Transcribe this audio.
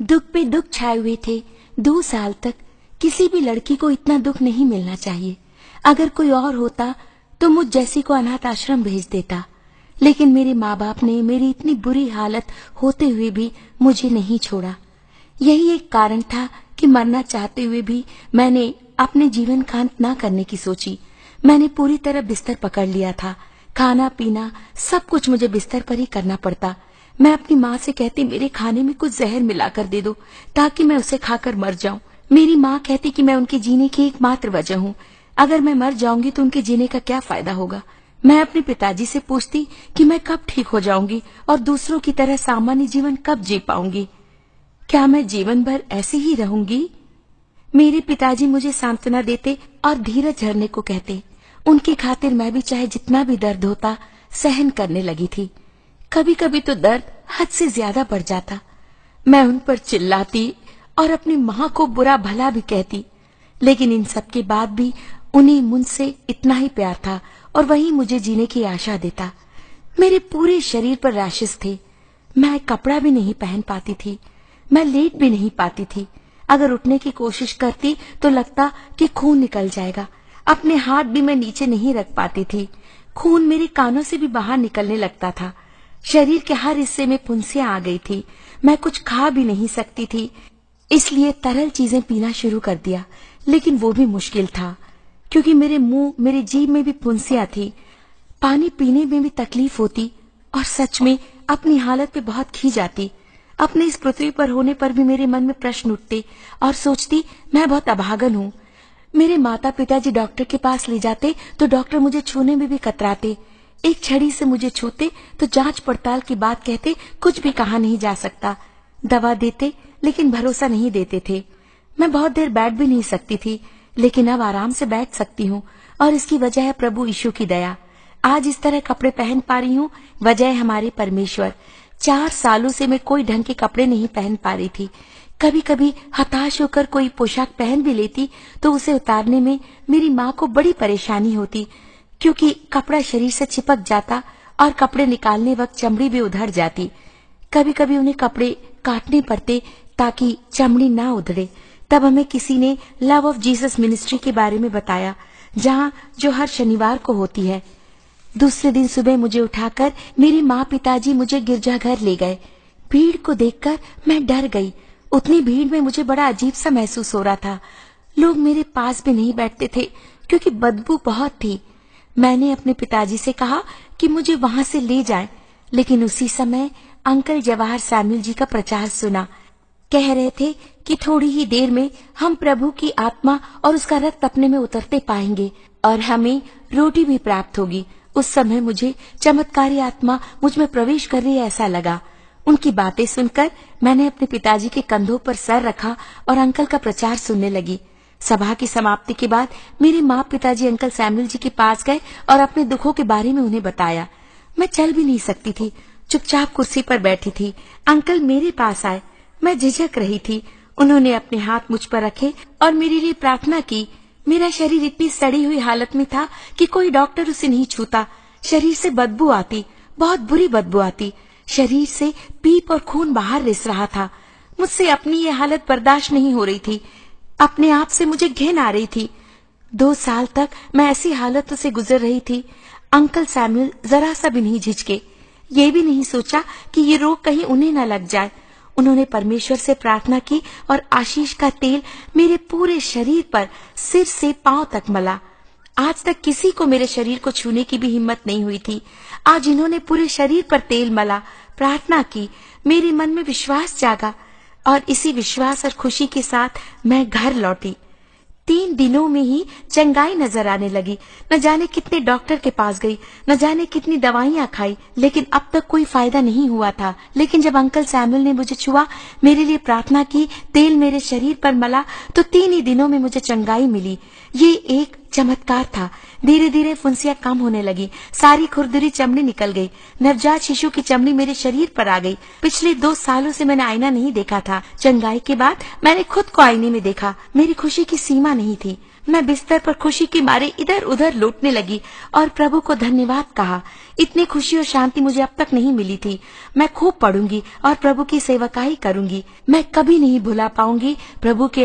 दुख पे दुख छाए हुए थे। 2 साल तक किसी भी लड़की को इतना दुख नहीं मिलना चाहिए। अगर कोई और होता तो मुझ जैसी को अनाथ आश्रम भेज देता, लेकिन मेरे माँ बाप ने मेरी इतनी बुरी हालत होते हुए भी मुझे नहीं छोड़ा। यही एक कारण था कि मरना चाहते हुए भी मैंने अपने जीवन का अंत ना करने की सोची। मैंने पूरी तरह बिस्तर पकड़ लिया था। खाना पीना सब कुछ मुझे बिस्तर पर ही करना पड़ता। मैं अपनी माँ से कहती मेरे खाने में कुछ जहर मिलाकर दे दो ताकि मैं उसे खाकर मर जाऊं। मेरी माँ कहती कि मैं उनके जीने की एकमात्र वजह हूँ। अगर मैं मर जाऊंगी तो उनके जीने का क्या फायदा होगा। मैं अपने पिताजी से पूछती कि मैं कब ठीक हो जाऊंगी और दूसरों की तरह सामान्य जीवन कब जी पाऊंगी। क्या मैं जीवन भर ऐसे ही रहूंगी? मेरे पिताजी मुझे सांत्वना देते और धीरज धरने को कहते। उनकी खातिर मैं भी चाहे जितना भी दर्द होता सहन करने लगी थी। कभी कभी तो दर्द हद से ज्यादा बढ़ जाता। मैं उन पर चिल्लाती और अपनी माँ को बुरा भला भी कहती, लेकिन इन सब के बाद भी उन्हें मुझसे इतना ही प्यार था और वही मुझे जीने की आशा देता। मेरे पूरे शरीर पर रैशेस थे। मैं कपड़ा भी नहीं पहन पाती थी। मैं लेट भी नहीं पाती थी। अगर उठने की कोशिश करती तो लगता कि खून निकल जाएगा। अपने हाथ भी मैं नीचे नहीं रख पाती थी। खून मेरे कानों से भी बाहर निकलने लगता था। शरीर के हर हिस्से में फुंसियां आ गई थी। मैं कुछ खा भी नहीं सकती थी, इसलिए तरल चीजें पीना शुरू कर दिया, लेकिन वो भी मुश्किल था क्योंकि मेरे मुंह मेरी जीभ में भी फुंसियां थी। पानी पीने में भी तकलीफ होती और सच में अपनी हालत पे बहुत खींच आती। अपने इस पृथ्वी पर होने पर भी मेरे मन में प्रश्न उठते और सोचती मैं बहुत अभागन हूँ। मेरे माता पिताजी डॉक्टर के पास ले जाते तो डॉक्टर मुझे छूने में भी कतराते। एक छड़ी से मुझे छूते तो जांच पड़ताल की बात कहते, कुछ भी कहा नहीं जा सकता। दवा देते लेकिन भरोसा नहीं देते थे। मैं बहुत देर बैठ भी नहीं सकती थी, लेकिन अब आराम से बैठ सकती हूँ और इसकी वजह है प्रभु यीशु की दया। आज इस तरह कपड़े पहन पा रही हूँ, वजह है हमारे परमेश्वर। 4 सालों से मैं कोई ढंग के कपड़े नहीं पहन पा रही थी। कभी कभी हताश होकर कोई पोशाक पहन भी लेती तो उसे उतारने में मेरी माँ को बड़ी परेशानी होती, क्योंकि कपड़ा शरीर से चिपक जाता और कपड़े निकालने वक्त चमड़ी भी उधड़ जाती। कभी कभी उन्हें कपड़े काटने पड़ते ताकि चमड़ी ना उधड़े। तब हमें किसी ने लव ऑफ जीसस मिनिस्ट्री के बारे में बताया, जहाँ जो हर शनिवार को होती है। दूसरे दिन सुबह मुझे उठाकर मेरे माँ पिताजी मुझे गिरजाघर ले गए। भीड़ को देखकर मैं डर गई। उतनी भीड़ में मुझे बड़ा अजीब सा महसूस हो रहा था। लोग मेरे पास भी नहीं बैठते थे क्योंकि बदबू बहुत थी। मैंने अपने पिताजी से कहा कि मुझे वहां से ले जाएं, लेकिन उसी समय अंकल जवाहर सैमुअल जी का प्रचार सुना। कह रहे थे कि थोड़ी ही देर में हम प्रभु की आत्मा और उसका रक्त अपने में उतरते पाएंगे और हमें रोटी भी प्राप्त होगी। उस समय मुझे चमत्कारी आत्मा मुझ में प्रवेश कर रही है ऐसा लगा। उनकी बातें सुनकर मैंने अपने पिताजी के कंधों पर सर रखा और अंकल का प्रचार सुनने लगी। सभा की समाप्ति के बाद मेरे माँ पिताजी अंकल सैमुअल जी के पास गए और अपने दुखों के बारे में उन्हें बताया। मैं चल भी नहीं सकती थी, चुपचाप कुर्सी पर बैठी थी। अंकल मेरे पास आए। मैं झिझक रही थी। उन्होंने अपने हाथ मुझ पर रखे और मेरे लिए प्रार्थना की। मेरा शरीर इतनी सड़ी हुई हालत में था कि कोई डॉक्टर उसे नहीं छूता। शरीर से बदबू आती, बहुत बुरी बदबू आती। शरीर से पीप और खून बाहर रिस रहा था। मुझसे अपनी ये हालत बर्दाश्त नहीं हो रही थी। अपने आप से मुझे घिन आ रही थी। 2 साल तक मैं ऐसी हालतों से गुजर रही थी। अंकल सैमुअल जरा सा भी नहीं झिझके। ये भी नहीं सोचा कि ये रोग कहीं उन्हें न लग जाए। उन्होंने परमेश्वर से प्रार्थना की और आशीष का तेल मेरे पूरे शरीर पर सिर से पांव तक मला। आज तक किसी को मेरे शरीर को छूने की भी हिम्मत नहीं हुई थी। आज इन्होंने पूरे शरीर पर तेल मला, प्रार्थना की। मेरे मन में विश्वास जागा और इसी विश्वास और खुशी के साथ मैं घर लौटी। 3 दिनों में ही चंगाई नजर आने लगी। न जाने कितने डॉक्टर के पास गई, न जाने कितनी दवाइयां खाई, लेकिन अब तक कोई फायदा नहीं हुआ था। लेकिन जब अंकल सैमुअल ने मुझे छुआ, मेरे लिए प्रार्थना की, तेल मेरे शरीर पर मला, तो 3 ही दिनों में मुझे चंगाई मिली। ये एक चमत्कार था। धीरे धीरे फुंसियां कम होने लगी। सारी खुरदुरी चमड़ी निकल गई। नवजात शिशु की चमड़ी मेरे शरीर पर आ गई। पिछले 2 सालों से मैंने आईना नहीं देखा था। चंगाई के बाद मैंने खुद को आईने में देखा। मेरी खुशी की सीमा नहीं थी। मैं बिस्तर पर खुशी के मारे इधर उधर लौटने लगी और प्रभु को धन्यवाद कहा। इतनी खुशी और शांति मुझे अब तक नहीं मिली थी। मैं खूब पढ़ूंगी और प्रभु की सेवकाई करूंगी। मैं कभी नहीं भुला पाऊंगी प्रभु के